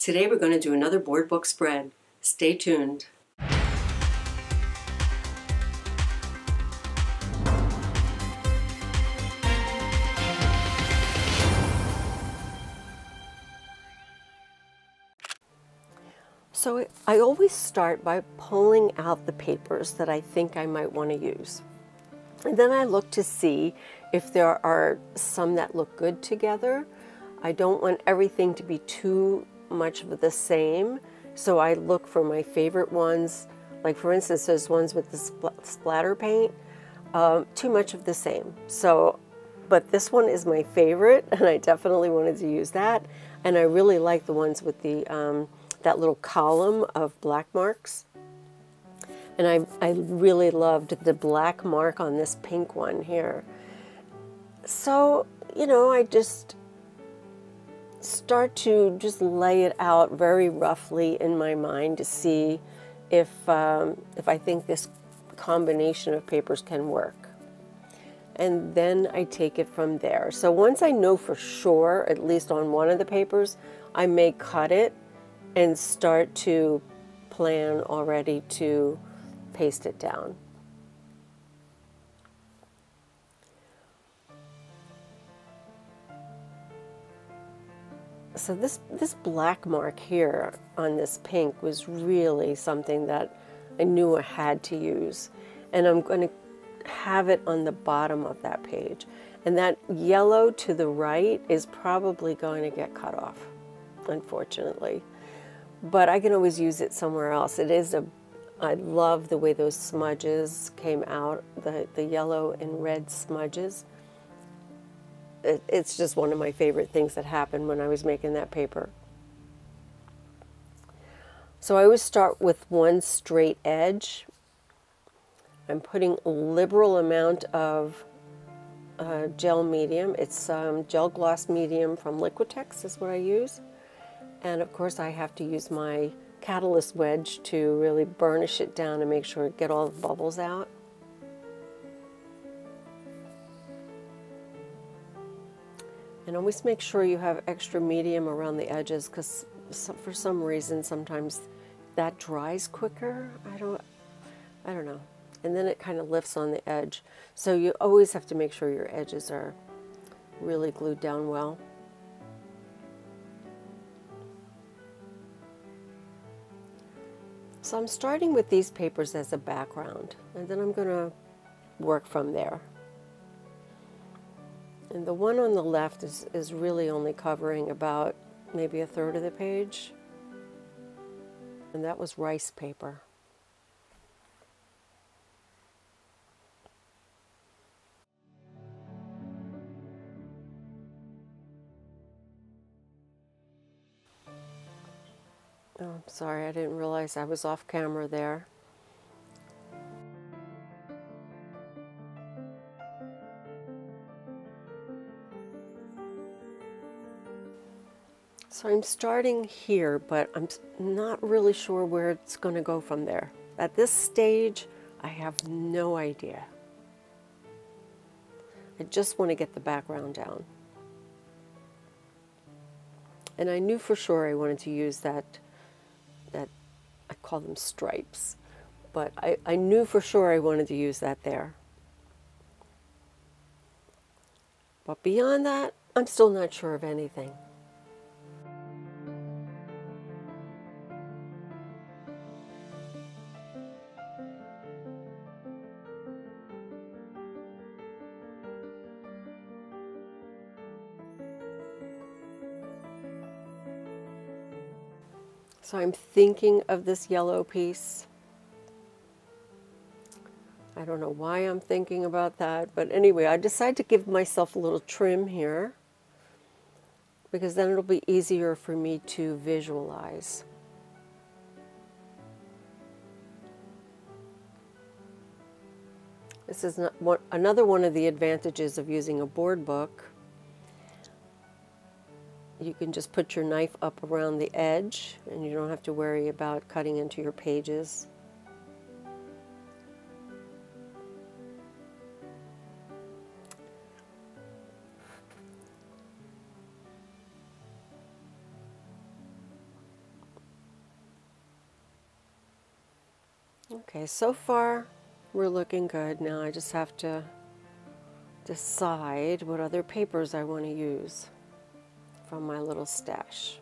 Today we're going to do another board book spread. Stay tuned. So I always start by pulling out the papers that I think I might want to use. And then I look to see if there are some that look good together. I don't want everything to be too much of the same, so I look for my favorite ones. Like for instance, there's ones with the splatter paint, too much of the same. So, but this one is my favorite, and I definitely wanted to use that. And I really like the ones with the that little column of black marks. And I really loved the black mark on this pink one here. So, you know, I just start to just lay it out very roughly in my mind to see if I think this combination of papers can work. And then I take it from there. So once I know for sure, at least on one of the papers, I may cut it and start to plan already to paste it down. So this black mark here on this pink was really something that I knew I had to use. And I'm going to have it on the bottom of that page. And that yellow to the right is probably going to get cut off, unfortunately. But I can always use it somewhere else. I love the way those smudges came out, the yellow and red smudges. It's just one of my favorite things that happened when I was making that paper. So I always start with one straight edge. I'm putting a liberal amount of gel medium. It's gel gloss medium from Liquitex is what I use. And of course I have to use my catalyst wedge to really burnish it down and make sure it get all the bubbles out. And always make sure you have extra medium around the edges, because for some reason sometimes that dries quicker. I don't know. And then it kind of lifts on the edge. So you always have to make sure your edges are really glued down well. So I'm starting with these papers as a background, and then I'm going to work from there. And the one on the left is really only covering about maybe 1/3 of the page. And that was rice paper. Oh, I'm sorry, I didn't realize I was off camera there. So I'm starting here, but I'm not really sure where it's going to go from there. At this stage, I have no idea. I just want to get the background down. And I knew for sure I wanted to use that I call them stripes, but I knew for sure I wanted to use that there. But beyond that, I'm still not sure of anything. So I'm thinking of this yellow piece. I don't know why I'm thinking about that, but anyway, I decided to give myself a little trim here because then it'll be easier for me to visualize. This is another one of the advantages of using a board book. You can just put your knife up around the edge and you don't have to worry about cutting into your pages. Okay, so far we're looking good. Now I just have to decide what other papers I want to use from my little stash.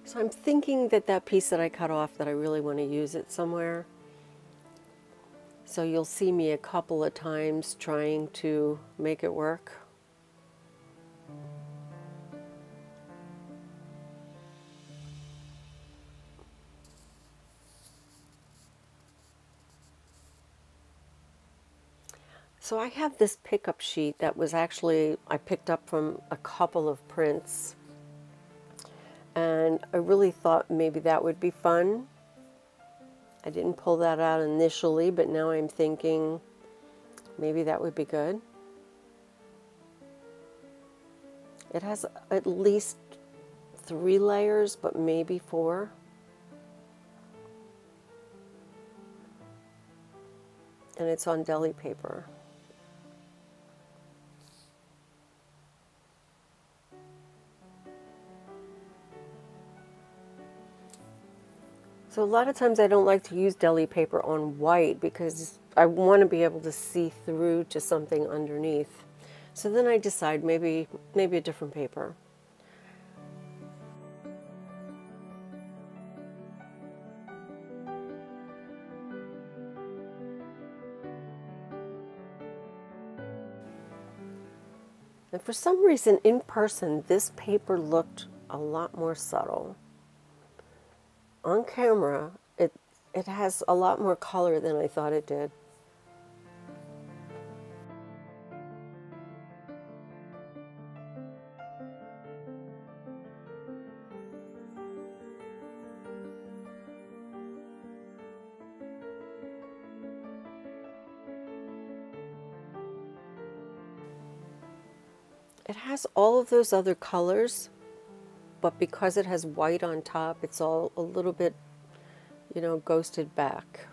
So I'm thinking that that piece that I cut off, that I really want to use it somewhere. So you'll see me a couple of times trying to make it work. So I have this pickup sheet that was actually, I picked up from a couple of prints. And I really thought maybe that would be fun. I didn't pull that out initially, but now I'm thinking maybe that would be good. It has at least 3 layers, but maybe 4. And it's on deli paper. So a lot of times I don't like to use deli paper on white because I want to be able to see through to something underneath. So then I decide maybe a different paper. And for some reason in person this paper looked a lot more subtle. On camera, it has a lot more color than I thought it did. It has all of those other colors, but because it has white on top, it's all a little bit, you know, ghosted back.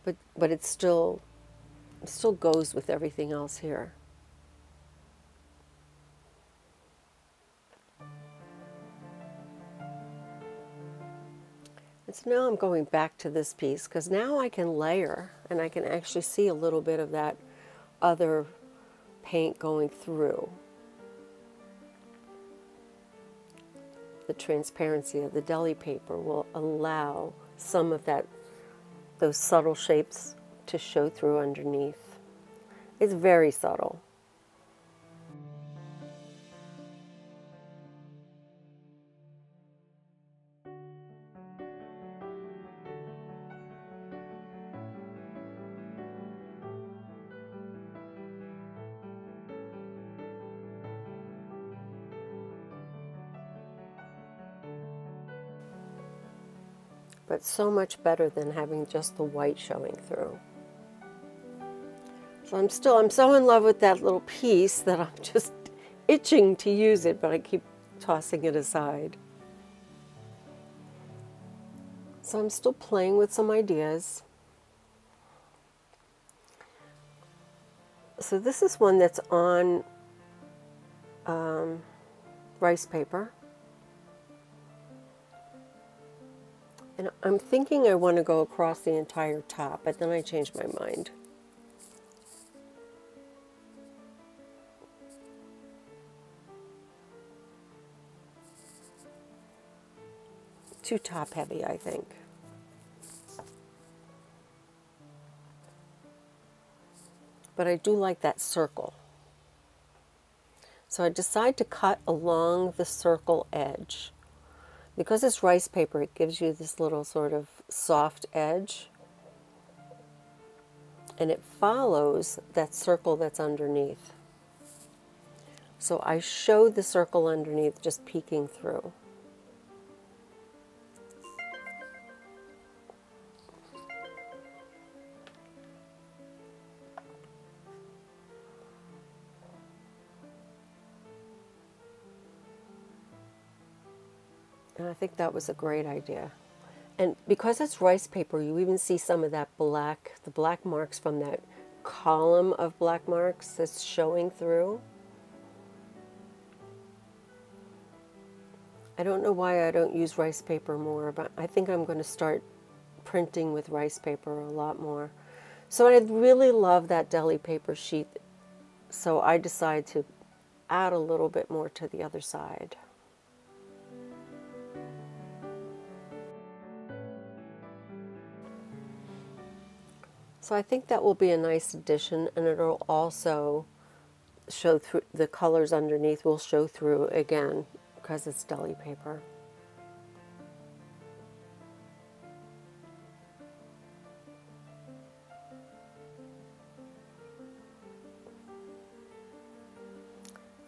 But it still goes with everything else here. And so now I'm going back to this piece because now I can layer and I can actually see a little bit of that other paint going through. The transparency of the deli paper will allow some of those subtle shapes to show through underneath. It's very subtle. But so much better than having just the white showing through. So I'm so in love with that little piece that I'm just itching to use it, but I keep tossing it aside. So I'm still playing with some ideas. So this is one that's on rice paper. And I'm thinking I want to go across the entire top, but then I changed my mind. Too top heavy, I think. But I do like that circle. So I decide to cut along the circle edge. Because it's rice paper, it gives you this little sort of soft edge. And it follows that circle that's underneath. So I show the circle underneath just peeking through. And I think that was a great idea. And because it's rice paper, you even see some of that black, the black marks from that column of black marks that's showing through. I don't know why I don't use rice paper more, but I think I'm going to start printing with rice paper a lot more. So I really love that deli paper sheet, so I decided to add a little bit more to the other side. So I think that will be a nice addition, and it'll also show through, the colors underneath will show through again because it's deli paper.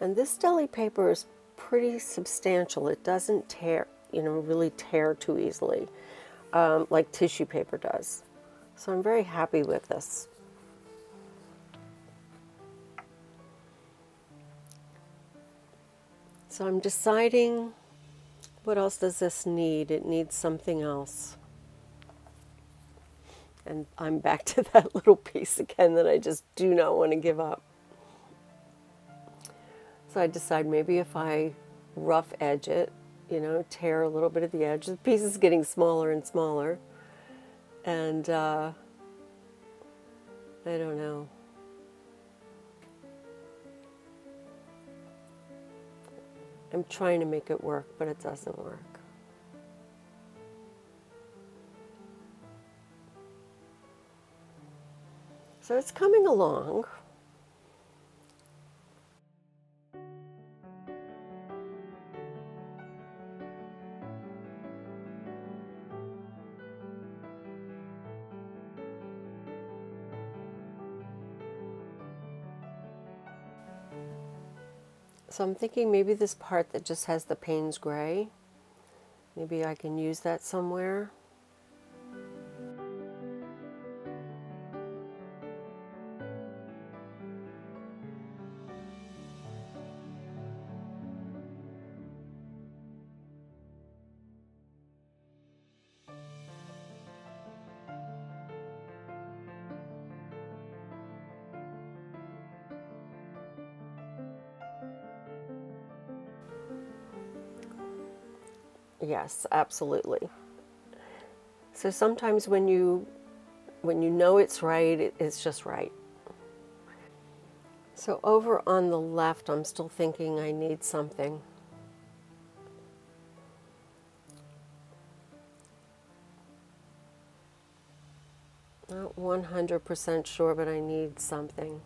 And this deli paper is pretty substantial. It doesn't tear, really tear too easily, like tissue paper does. So I'm very happy with this. So I'm deciding, what else does this need? It needs something else. And I'm back to that little piece again that I just do not want to give up. So I decide maybe if I rough edge it, tear a little bit of the edge. The piece is getting smaller and smaller. And I don't know. I'm trying to make it work, but it doesn't work. So it's coming along. So I'm thinking maybe this part that just has the Payne's gray, maybe I can use that somewhere. Yes, absolutely. So sometimes when you know it's right, it's just right. So over on the left, I'm still thinking I need something. Not 100% sure, but I need something.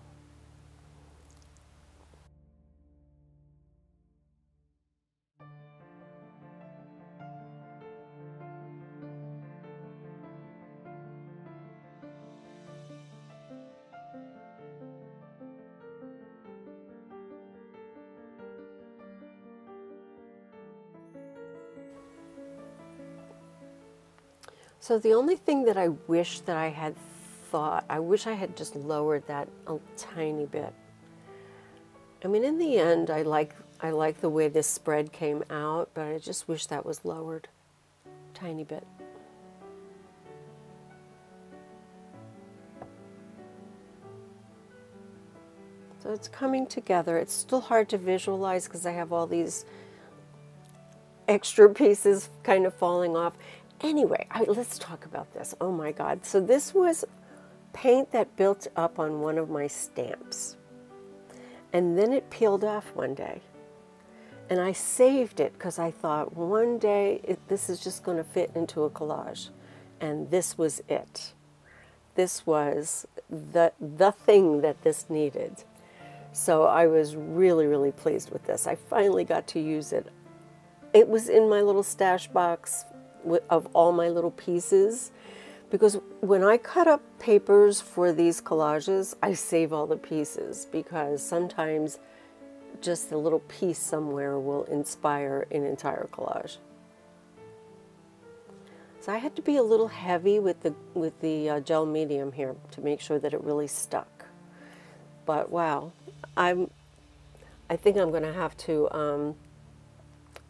So the only thing that I wish that I had thought, I wish I had just lowered that a tiny bit. I mean, in the end, I like the way this spread came out, but I just wish that was lowered a tiny bit. So it's coming together. It's still hard to visualize because I have all these extra pieces kind of falling off. Anyway, let's talk about this. Oh my God. So this was paint that built up on one of my stamps. And then it peeled off one day. And I saved it because I thought one day this is just going to fit into a collage. And this was it. This was the thing that this needed. So I was really, really pleased with this. I finally got to use it. It was in my little stash box of all my little pieces, because when I cut up papers for these collages, I save all the pieces, because sometimes just a little piece somewhere will inspire an entire collage. So I had to be a little heavy with the gel medium here to make sure that it really stuck. But wow, I think I'm going to have to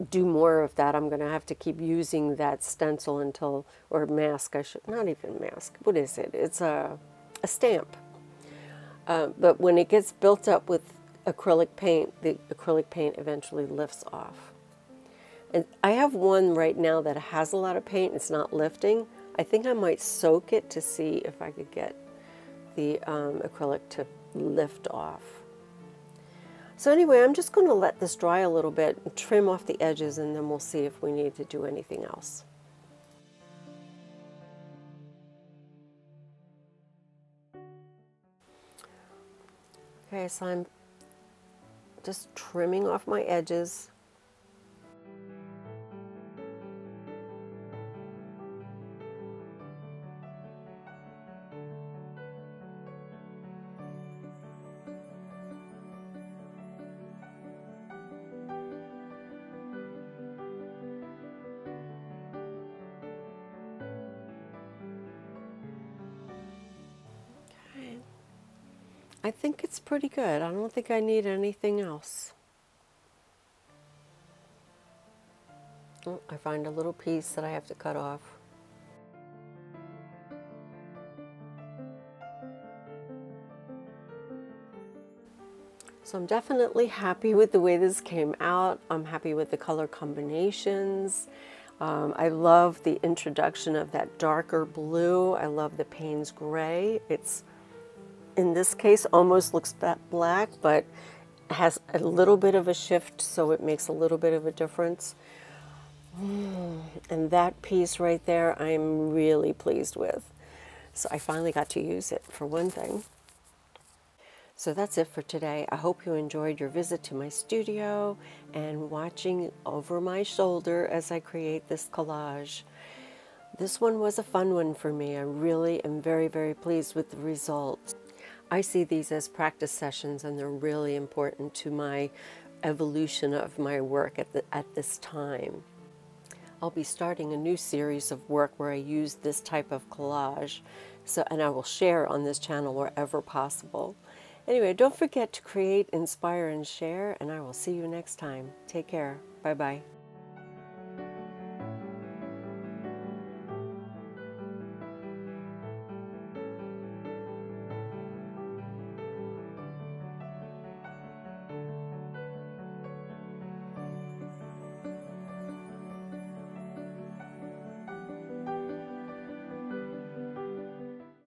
do more of that. I'm going to have to keep using that stencil until, or mask, I should, not even mask, what is it? It's a stamp. But when it gets built up with acrylic paint, the acrylic paint eventually lifts off. And I have one right now that has a lot of paint. It's not lifting. I think I might soak it to see if I could get the acrylic to lift off. So anyway, I'm just going to let this dry a little bit and trim off the edges, and then we'll see if we need to do anything else. Okay, so I'm just trimming off my edges. I think it's pretty good. I don't think I need anything else. Oh, I find a little piece that I have to cut off. So I'm definitely happy with the way this came out. I'm happy with the color combinations. I love the introduction of that darker blue. I love the Payne's gray. It's, in this case, almost looks black, but has a little bit of a shift, so it makes a little bit of a difference. And that piece right there, I'm really pleased with. So I finally got to use it, for one thing. So that's it for today. I hope you enjoyed your visit to my studio and watching over my shoulder as I create this collage. This one was a fun one for me. I really am very, very pleased with the results. I see these as practice sessions, and they're really important to my evolution of my work at this time. I'll be starting a new series of work where I use this type of collage, and I will share on this channel wherever possible. Anyway, don't forget to create, inspire, and share, and I will see you next time. Take care. Bye-bye.